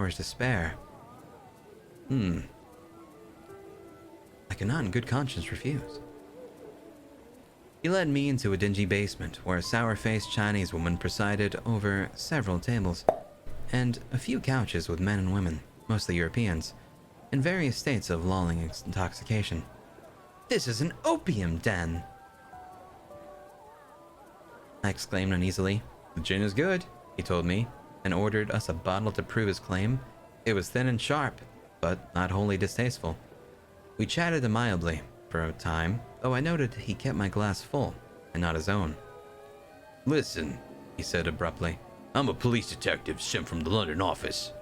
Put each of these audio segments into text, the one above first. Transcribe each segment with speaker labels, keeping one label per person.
Speaker 1: or his despair. I cannot in good conscience refuse. He led me into a dingy basement where a sour-faced Chinese woman presided over several tables, and a few couches with men and women, mostly Europeans, in various states of lulling intoxication. "This is an opium den!" I exclaimed uneasily. "The gin is good," he told me, and ordered us a bottle to prove his claim. It was thin and sharp, but not wholly distasteful. We chatted mildly for a time, though I noted he kept my glass full, and not his own.
Speaker 2: "Listen," he said abruptly. "I'm a police detective sent from the London office."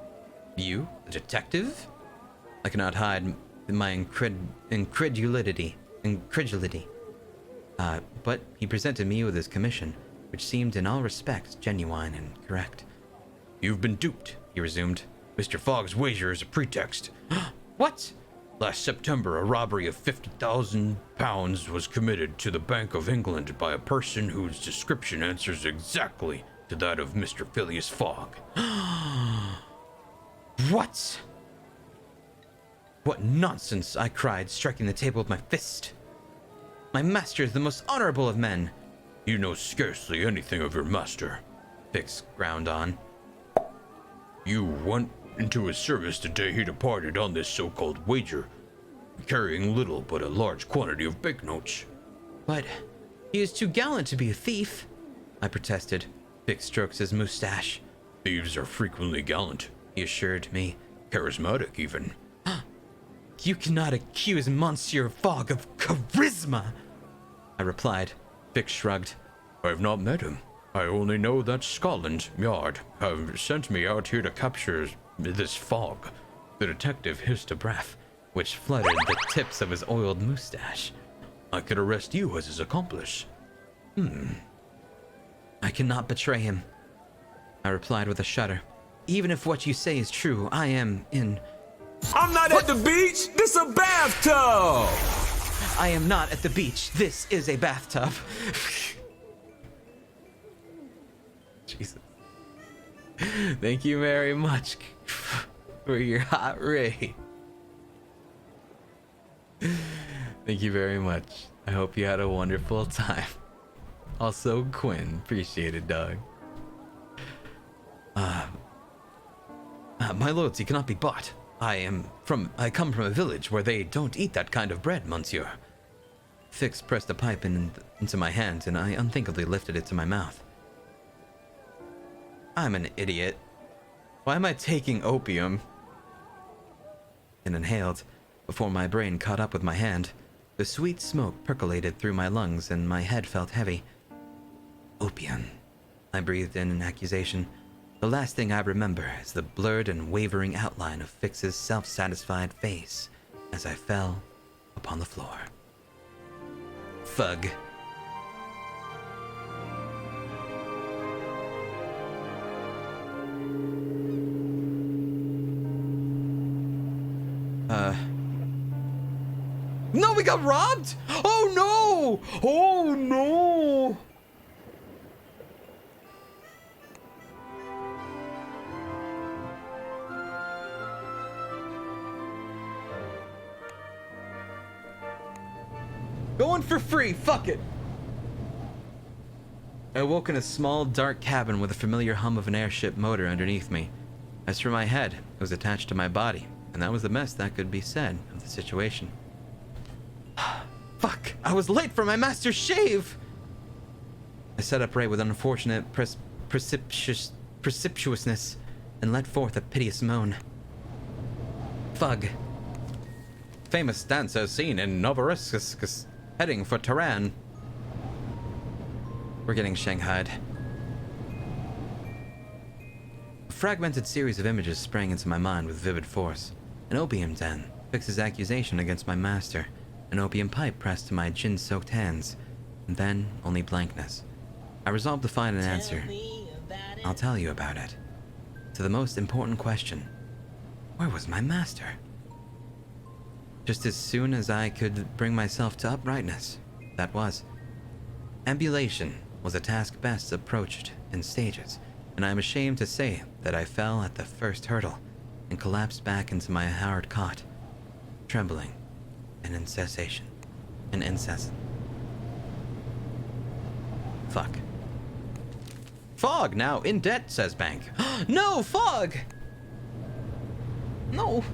Speaker 1: "You? A detective?" I cannot hide my incredulity. But he presented me with his commission, which seemed in all respects genuine and correct.
Speaker 2: "You've been duped," he resumed. "Mr. Fogg's wager is a pretext."
Speaker 1: "What?"
Speaker 2: "Last September, a robbery of £50,000 was committed to the Bank of England by a person whose description answers exactly to that of Mr. Phileas Fogg."
Speaker 1: "What? What nonsense!" I cried, striking the table with my fist. "My master is the most honorable of men."
Speaker 2: "You know scarcely anything of your master,"
Speaker 1: Fix ground on.
Speaker 2: "You went into his service the day he departed on this so-called wager, carrying little but a large quantity of banknotes."
Speaker 1: "But he is too gallant to be a thief," I protested. Fix strokes his mustache.
Speaker 2: "Thieves are frequently gallant,"
Speaker 1: he assured me.
Speaker 2: "Charismatic, even."
Speaker 1: "You cannot accuse Monsieur Fogg of charisma," I replied. Fix shrugged.
Speaker 2: "I've not met him. I only know that Scotland Yard have sent me out here to capture this Fogg."
Speaker 1: The detective hissed a breath, which fluttered the tips of his oiled mustache.
Speaker 2: "I could arrest you as his accomplice."
Speaker 1: "I cannot betray him," I replied with a shudder. "Even if what you say is true, I am in..."
Speaker 3: "I'm not at the beach! This a bathtub!"
Speaker 1: "I am not at the beach. This is a bathtub." Jesus. Thank you very much for your hot raid. Thank you very much. I hope you had a wonderful time. Also, Quinn, appreciate it, dog. My loyalty cannot be bought. I come from a village where they don't eat that kind of bread, monsieur. Fix pressed a pipe into my hand, and I unthinkably lifted it to my mouth. I'm an idiot. Why am I taking opium? And inhaled, before my brain caught up with my hand. The sweet smoke percolated through my lungs, and my head felt heavy. Opium. I breathed in accusation. The last thing I remember is the blurred and wavering outline of Fix's self-satisfied face as I fell upon the floor. Fug. No, we got robbed! Oh no! Oh no! Going for free, fuck it! I awoke in a small, dark cabin with a familiar hum of an airship motor underneath me. As for my head, it was attached to my body, and that was the best that could be said of the situation. Fuck! I was late for my master's shave! I sat upright with unfortunate precipitousness and let forth a piteous moan. Fug. Famous dancer seen in Novorossiysk, heading for Tehran. We're getting shanghaied. A fragmented series of images sprang into my mind with vivid force. An opium den, Fix's accusation against my master, an opium pipe pressed to my gin-soaked hands, and then only blankness. I resolved to find an answer. I'll tell you about it. To the most important question, where was my master? Just as soon as I could bring myself to uprightness, that was. Ambulation was a task best approached in stages, and I am ashamed to say that I fell at the first hurdle. and collapsed back into my hard cot, trembling and incessation. And incessant. Fuck. Fog now in debt, says bank. No, Fog! No.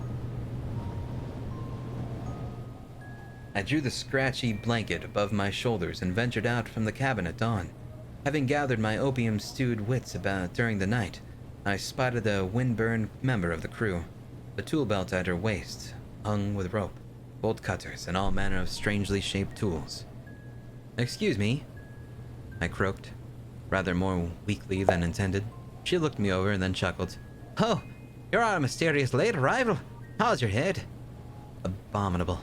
Speaker 1: I drew the scratchy blanket above my shoulders and ventured out from the cabin at dawn. Having gathered my opium-stewed wits about during the night, I spotted a windburned member of the crew, the tool belt at her waist, hung with rope, bolt cutters, and all manner of strangely shaped tools. "Excuse me," I croaked, rather more weakly than intended. She looked me over and then chuckled. "Oh, you're our mysterious late arrival. How's your head?" Abominable.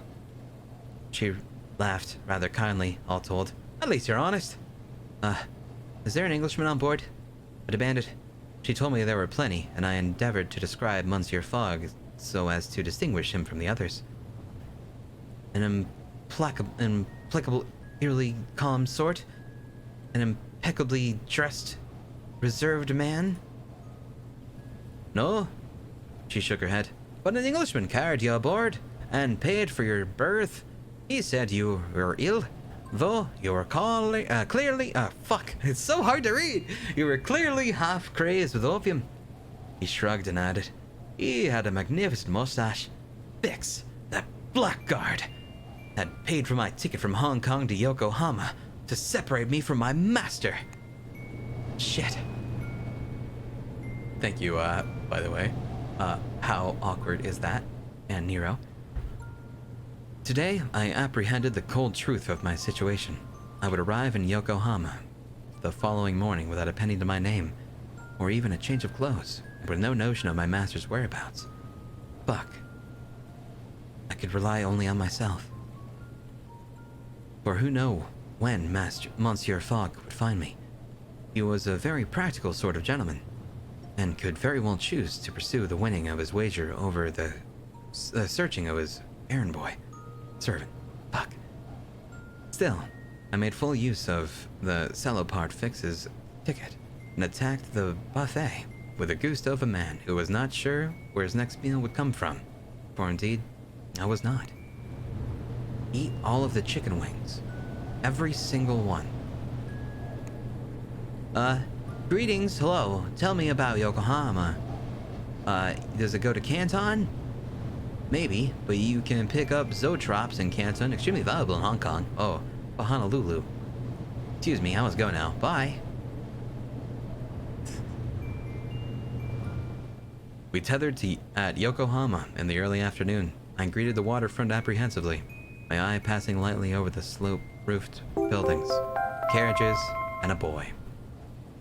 Speaker 1: She laughed rather kindly, all told. "At least you're honest. Is there an Englishman on board?" I demanded. She told me there were plenty, and I endeavored to describe Monsieur Fogg so as to distinguish him from the others. An implacably calm sort? An impeccably dressed, reserved man? "No," she shook her head, "but an Englishman carried you aboard, and paid for your berth. He said you were ill, though you were it's so hard to read. You were clearly half crazed with opium." He shrugged and added, "He had a magnificent mustache. Bix, that blackguard, had paid for my ticket from Hong Kong to Yokohama to separate me from my master." Shit. Thank you, by the way. How awkward is that? And Nero. Today, I apprehended the cold truth of my situation. I would arrive in Yokohama the following morning without a penny to my name, or even a change of clothes, with no notion of my master's whereabouts. Fuck. I could rely only on myself. For who knew when Monsieur Fogg would find me? He was a very practical sort of gentleman, and could very well choose to pursue the winning of his wager over the searching of his errand boy. Servant. Fuck. Still, I made full use of the Salopard Fix's ticket and attacked the buffet with the gusto of a man who was not sure where his next meal would come from. For indeed, I was not. Eat all of the chicken wings. Every single one. Greetings, hello. Tell me about Yokohama. Does it go to Canton? Maybe, but you can pick up zootrops in Canton, extremely valuable in Hong Kong. Oh, but Honolulu. Excuse me, I must go now. Bye. We tethered at Yokohama in the early afternoon. I greeted the waterfront apprehensively, my eye passing lightly over the slope-roofed buildings, carriages, and a boy.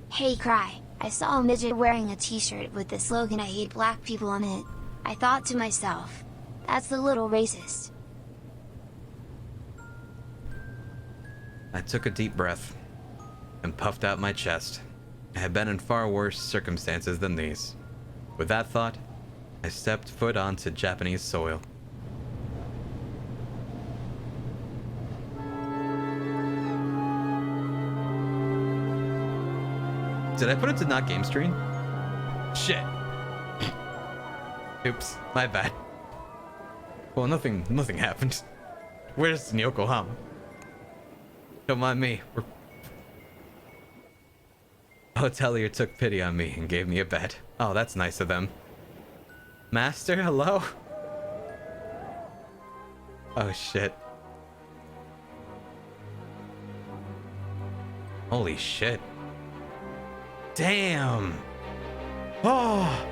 Speaker 4: "Hey Cry, I saw a midget wearing a t-shirt with the slogan 'I hate black people' on it. I thought to myself, that's a little racist."
Speaker 1: I took a deep breath and puffed out my chest. I had been in far worse circumstances than these. With that thought, I stepped foot onto Japanese soil. Did I put it to not game stream? Shit. Oops, my bad. Well, nothing happened. We're just in Yokohama. Don't mind me. A hotelier took pity on me and gave me a bed. Oh, that's nice of them. Master, hello? Oh, shit. Holy shit. Damn. Oh,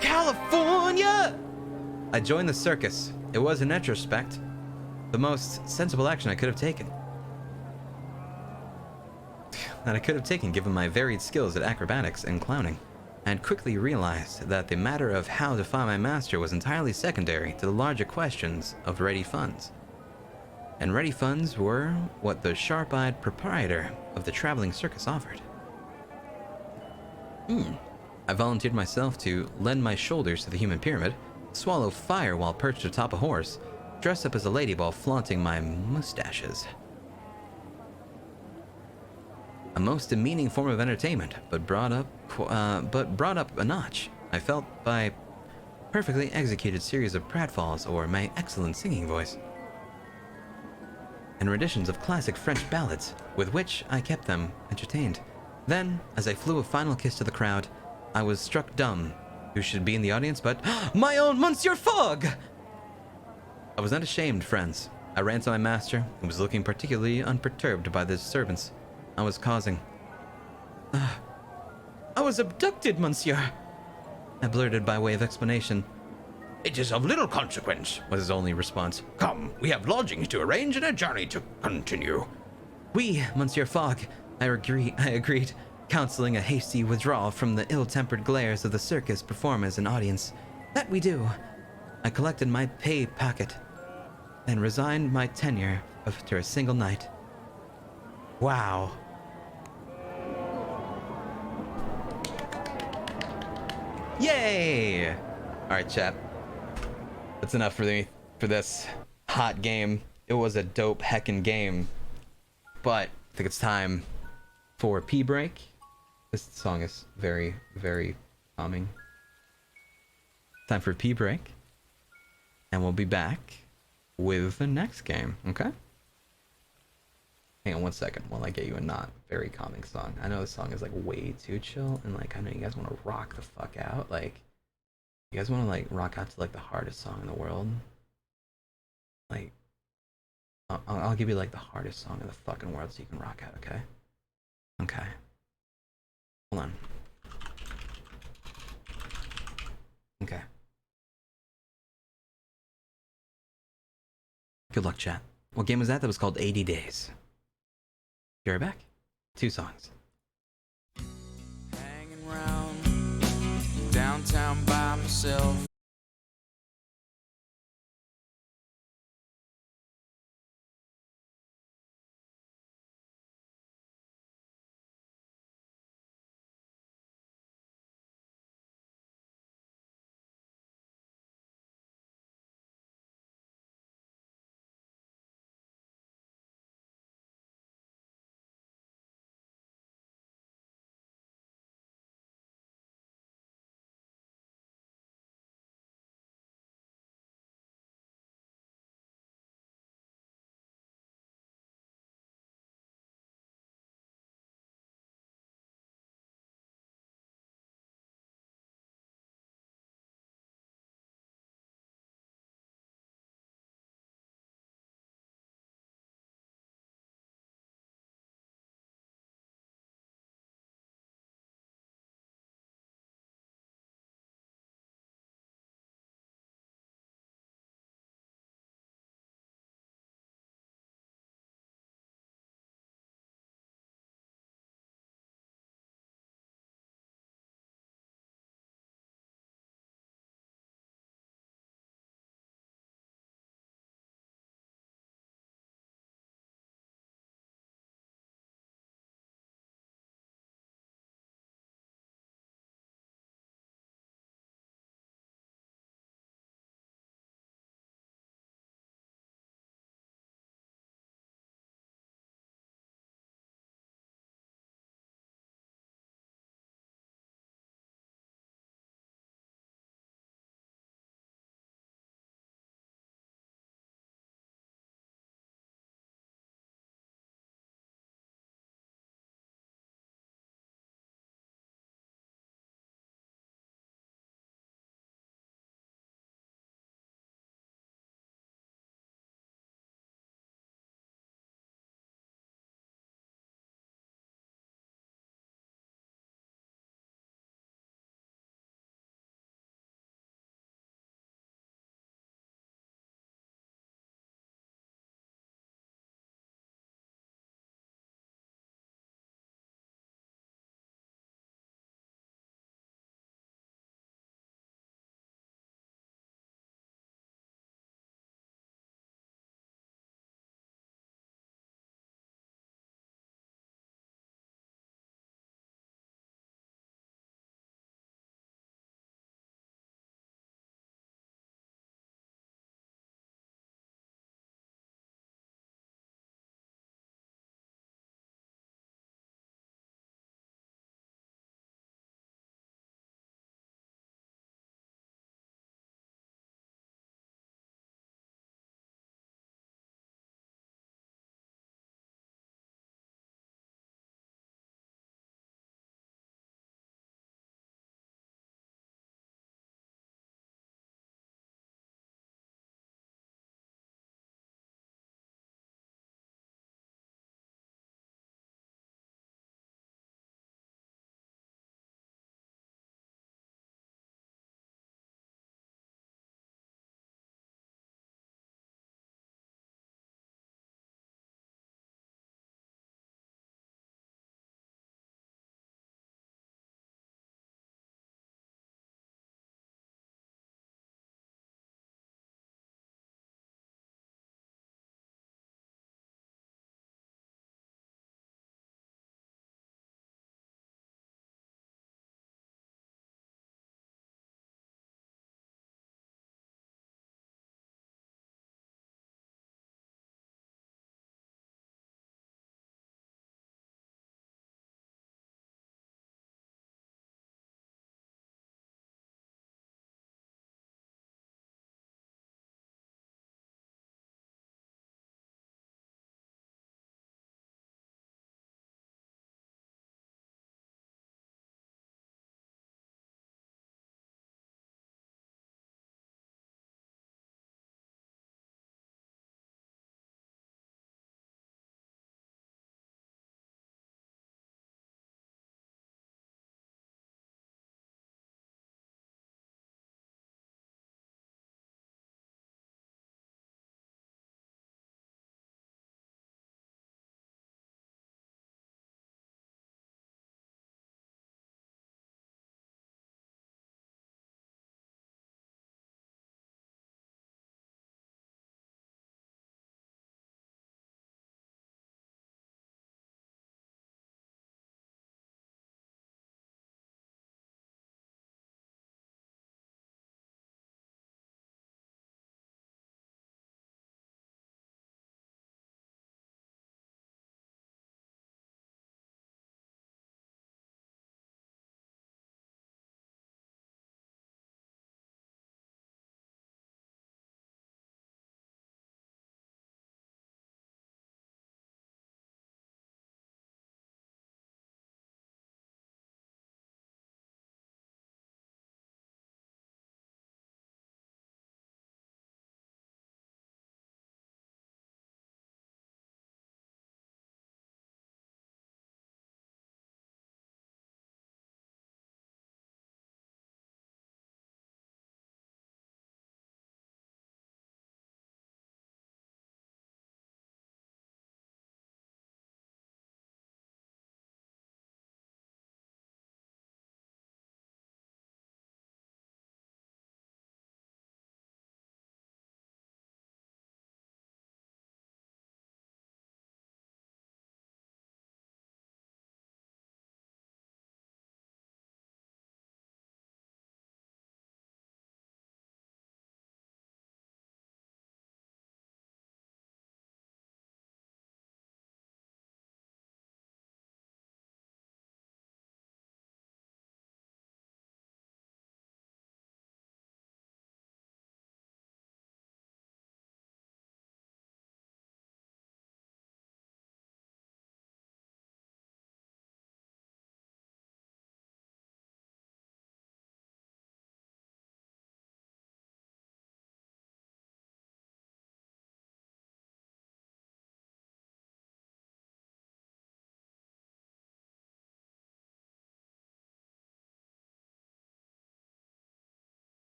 Speaker 1: California! I joined the circus. It was, in retrospect, the most sensible action I could have taken. Given my varied skills at acrobatics and clowning. I had quickly realized that the matter of how to find my master was entirely secondary to the larger questions of ready funds. And ready funds were what the sharp-eyed proprietor of the traveling circus offered. I volunteered myself to lend my shoulders to the human pyramid, swallow fire while perched atop a horse, dress up as a lady while flaunting my mustaches. A most demeaning form of entertainment, but brought up a notch. I felt by perfectly executed series of pratfalls or my excellent singing voice, and renditions of classic French ballads, with which I kept them entertained. Then, as I flew a final kiss to the crowd, I was struck dumb. Who should be in the audience but my own Monsieur Fogg! I was not ashamed, friends. I ran to my master, who was looking particularly unperturbed by the disturbance I was causing. I was abducted, monsieur, I blurted by way of explanation.
Speaker 2: It is of little consequence,
Speaker 1: Was his only response.
Speaker 2: come, we have lodgings to arrange and a journey to continue.
Speaker 1: Oui, Monsieur Fogg, I agreed, counseling a hasty withdrawal from the ill-tempered glares of the circus performers and audience. That we do. I collected my pay packet and resigned my tenure after a single night. Wow. Yay! Alright, chat. That's enough for me for this hot game. It was a dope heckin' game. But I think it's time for a pee break. This song is very, very calming. Time for a pee break. And we'll be back with the next game, okay? Hang on one second while I get you a not very calming song. I know this song is like way too chill, and like I know you guys want to rock the fuck out. Like, you guys want to like rock out to like the hardest song in the world. Like, I'll give you like the hardest song in the fucking world so you can rock out, okay? Okay. Hold on. Okay. Good luck, chat. What game was that? That was called 80 Days. Be right back. 2 songs.
Speaker 5: Hanging round downtown by myself.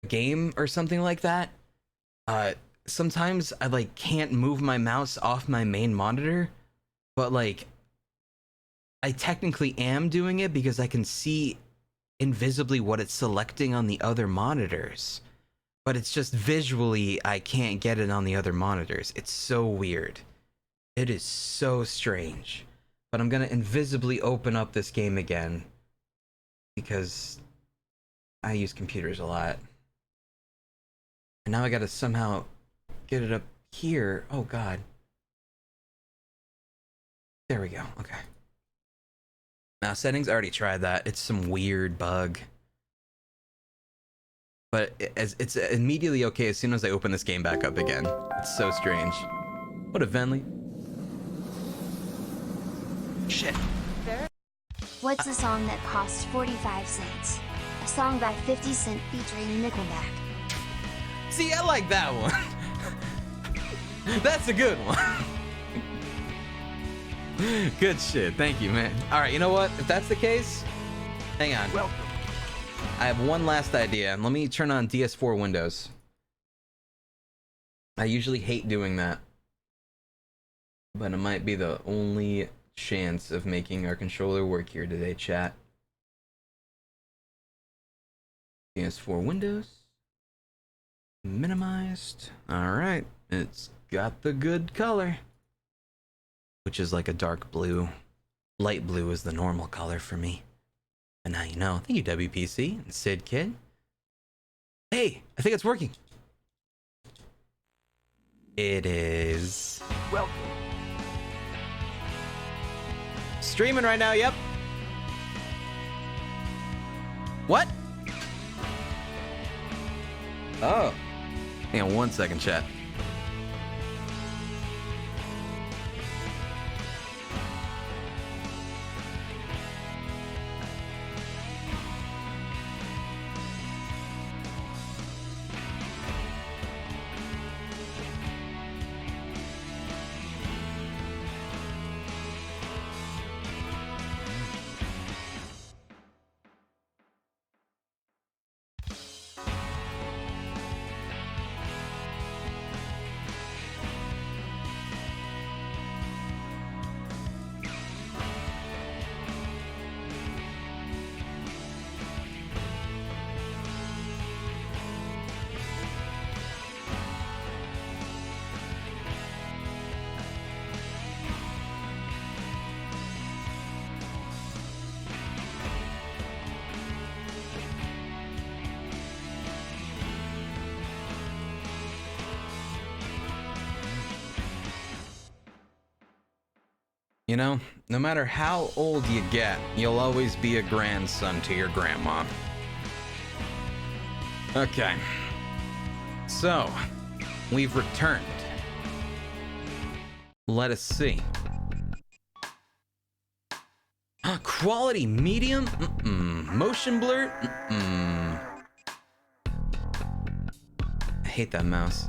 Speaker 1: game or something like that, sometimes I like can't move my mouse off my main monitor, but like I technically am doing it because I can see invisibly what it's selecting on the other monitors. But it's just visually I can't get it on the other monitors. It's so weird. It is so strange. But I'm gonna invisibly open up this game again because I use computers a lot. And now I gotta somehow get it up here. Oh god. There we go. Okay. Now settings, I already tried that. It's some weird bug. But it's immediately okay as soon as I open this game back up again. It's so strange. What a Venly. Shit.
Speaker 4: What's a song that costs 45 cents? A song by 50 Cent featuring Nickelback.
Speaker 1: See, I like that one. That's a good one. Good shit. Thank you, man. All right, you know what? If that's the case, hang on. Welcome. I have one last idea. Let me turn on DS4 Windows. I usually hate doing that, but it might be the only chance of making our controller work here today, chat. PS4 Windows. Minimized. Alright. It's got the good color. Which is like a dark blue. Light blue is the normal color for me. And now you know. Thank you, WPC and Sid Kid. Hey, I think it's working. It is.
Speaker 3: Welcome.
Speaker 1: Streaming right now, yep. What? Oh. Hang on 1 second, chat. You know, no matter how old you get, you'll always be a grandson to your grandma. Okay. So, we've returned. Let us see. Quality medium? Motion blur? I hate that mouse.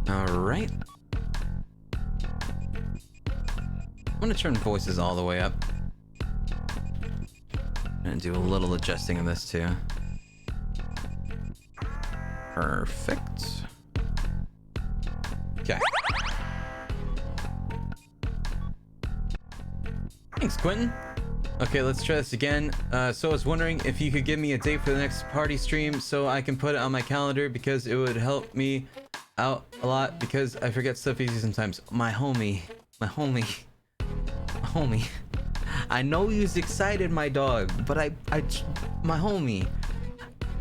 Speaker 1: Alright. I'm gonna turn voices all the way up. I'm gonna do a little adjusting of this too. Perfect. Okay. Thanks, Quentin. Okay, let's try this again. So I was wondering if you could give me a date for the next party stream so I can put it on my calendar because it would help me out a lot because I forget stuff easy sometimes. My homie. I know he's excited, my dog, but my homie.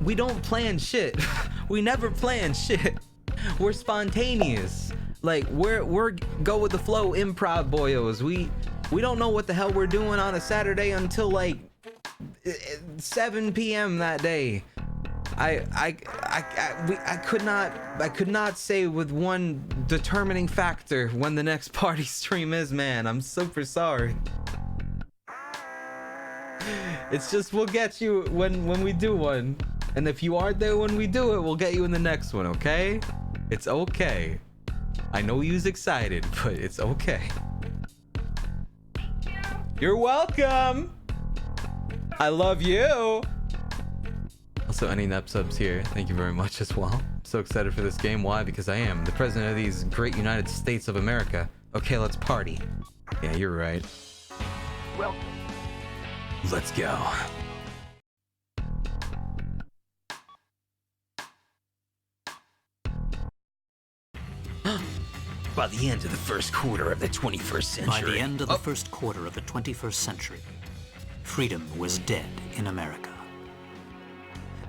Speaker 1: We don't plan shit. We never plan shit. We're spontaneous. Like we're go with the flow improv boyos. We don't know what the hell we're doing on a Saturday until like 7 p.m. that day. I could not say with one determining factor when the next party stream is, man. I'm super sorry. It's just we'll get you when we do one. And if you aren't there when we do it, we'll get you in the next one, okay? It's okay. I know you's excited, but it's okay. Thank you. You're welcome. I love you! Also, any NEP subs here, thank you very much as well. I'm so excited for this game. Why? Because I am the president of these great United States of America. Okay, let's party. Yeah, you're right.
Speaker 6: Welcome.
Speaker 1: Let's go.
Speaker 2: By the end of the first quarter of the 21st century.
Speaker 7: By the end of the first quarter of the 21st century, freedom was dead in America.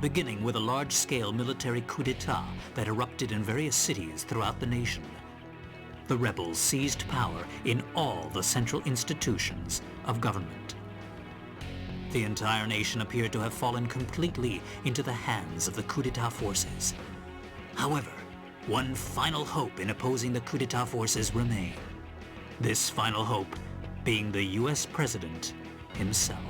Speaker 7: Beginning with a large-scale military coup d'etat that erupted in various cities throughout the nation, the rebels seized power in all the central institutions of government. The entire nation appeared to have fallen completely into the hands of the coup d'etat forces. However, one final hope in opposing the coup d'etat forces remained. This final hope being the U.S. president himself.